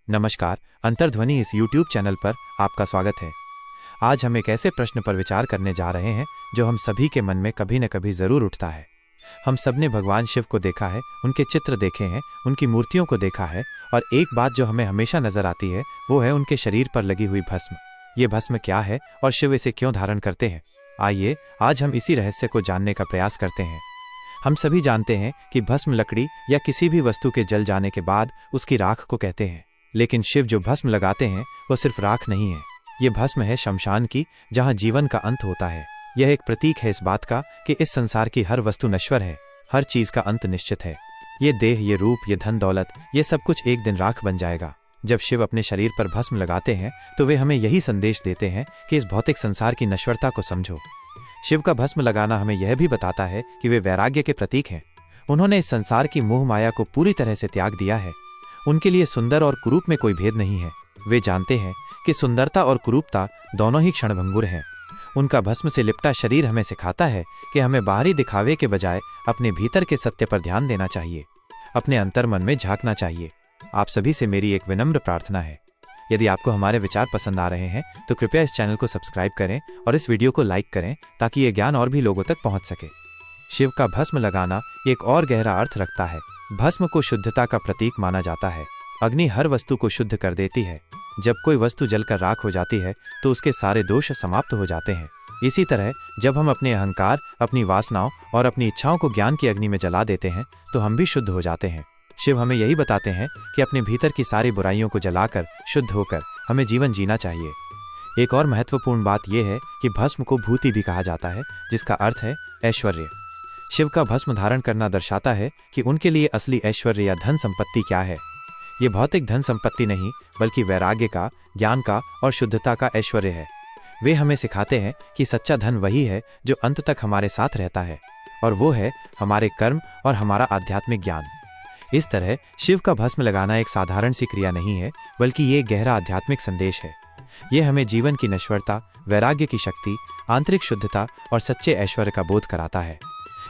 नमस्कार, अंतर्ध्वनि इस YouTube channel पर आपका स्वागत है। आज हम एक ऐसे प्रश्न पर विचार करने जा रहे हैं जो हम सभी के मन में कभी न कभी जरूर उठता है। हम सब ने भगवान शिव को देखा है, उनके चित्र देखे हैं, उनकी मूर्तियों को देखा है और एक बात जो हमें हमेशा नजर आती है वो है उनके शरीर पर लगी हुई भस्म। ये भस्म क्या है और शिव इसे क्यों धारण करते हैं? आइए आज हम इसी रहस्य को जानने का प्रयास करते हैं। हम सभी जानते हैं कि भस्म लकड़ी या किसी भी वस्तु के जल जाने के बाद उसकी राख को कहते हैं, लेकिन शिव जो भस्म लगाते हैं वो सिर्फ राख नहीं है। ये भस्म है शमशान की, जहाँ जीवन का अंत होता है। यह एक प्रतीक है इस बात का कि इस संसार की हर वस्तु नश्वर है, हर चीज का अंत निश्चित है। ये देह, ये रूप, ये धन दौलत, ये सब कुछ एक दिन राख बन जाएगा। जब शिव अपने शरीर पर भस्म लगाते हैं तो वे हमें यही संदेश देते हैं कि इस भौतिक संसार की नश्वरता को समझो। शिव का भस्म लगाना हमें यह भी बताता है कि वे वैराग्य के प्रतीक हैं। उन्होंने इस संसार की मोह माया को पूरी तरह से त्याग दिया है। उनके लिए सुंदर और कुरूप में कोई भेद नहीं है। वे जानते हैं कि सुंदरता और कुरूपता दोनों ही क्षणभंगुर हैं। उनका भस्म से लिपटा शरीर हमें सिखाता है कि हमें बाहरी दिखावे के बजाय अपने भीतर के सत्य पर ध्यान देना चाहिए, अपने अंतर्मन में झांकना चाहिए। आप सभी से मेरी एक विनम्र प्रार्थना है, यदि आपको हमारे विचार पसंद आ रहे हैं तो कृपया इस चैनल को सब्सक्राइब करें और इस वीडियो को लाइक करें ताकि ये ज्ञान और भी लोगों तक पहुंच सके। शिव का भस्म लगाना एक और गहरा अर्थ रखता है। भस्म को शुद्धता का प्रतीक माना जाता है। अग्नि हर वस्तु को शुद्ध कर देती है। जब कोई वस्तु जलकर राख हो जाती है तो उसके सारे दोष समाप्त हो जाते हैं। इसी तरह जब हम अपने अहंकार, अपनी वासनाओं और अपनी इच्छाओं को ज्ञान की अग्नि में जला देते हैं तो हम भी शुद्ध हो जाते हैं। शिव हमें यही बताते हैं कि अपने भीतर की सारी बुराइयों को जलाकर शुद्ध होकर हमें जीवन जीना चाहिए। एक और महत्वपूर्ण बात यह है कि भस्म को भूति भी कहा जाता है, जिसका अर्थ है ऐश्वर्य। शिव का भस्म धारण करना दर्शाता है कि उनके लिए असली ऐश्वर्य या धन संपत्ति क्या है। ये भौतिक धन संपत्ति नहीं बल्कि वैराग्य का, ज्ञान का और शुद्धता का ऐश्वर्य है। वे हमें सिखाते हैं कि सच्चा धन वही है जो अंत तक हमारे साथ रहता है, और वो है हमारे कर्म और हमारा आध्यात्मिक ज्ञान। इस तरह शिव का भस्म लगाना एक साधारण सी क्रिया नहीं है बल्कि ये गहरा आध्यात्मिक संदेश है। ये हमें जीवन की नश्वरता, वैराग्य की शक्ति, आंतरिक शुद्धता और सच्चे ऐश्वर्य का बोध कराता है।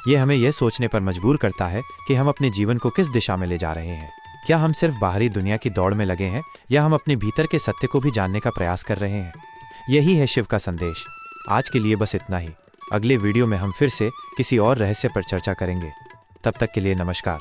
ये हमें यह सोचने पर मजबूर करता है कि हम अपने जीवन को किस दिशा में ले जा रहे हैं। क्या हम सिर्फ बाहरी दुनिया की दौड़ में लगे हैं या हम अपने भीतर के सत्य को भी जानने का प्रयास कर रहे हैं? यही है शिव का संदेश। आज के लिए बस इतना ही। अगले वीडियो में हम फिर से किसी और रहस्य पर चर्चा करेंगे। तब तक के लिए नमस्कार।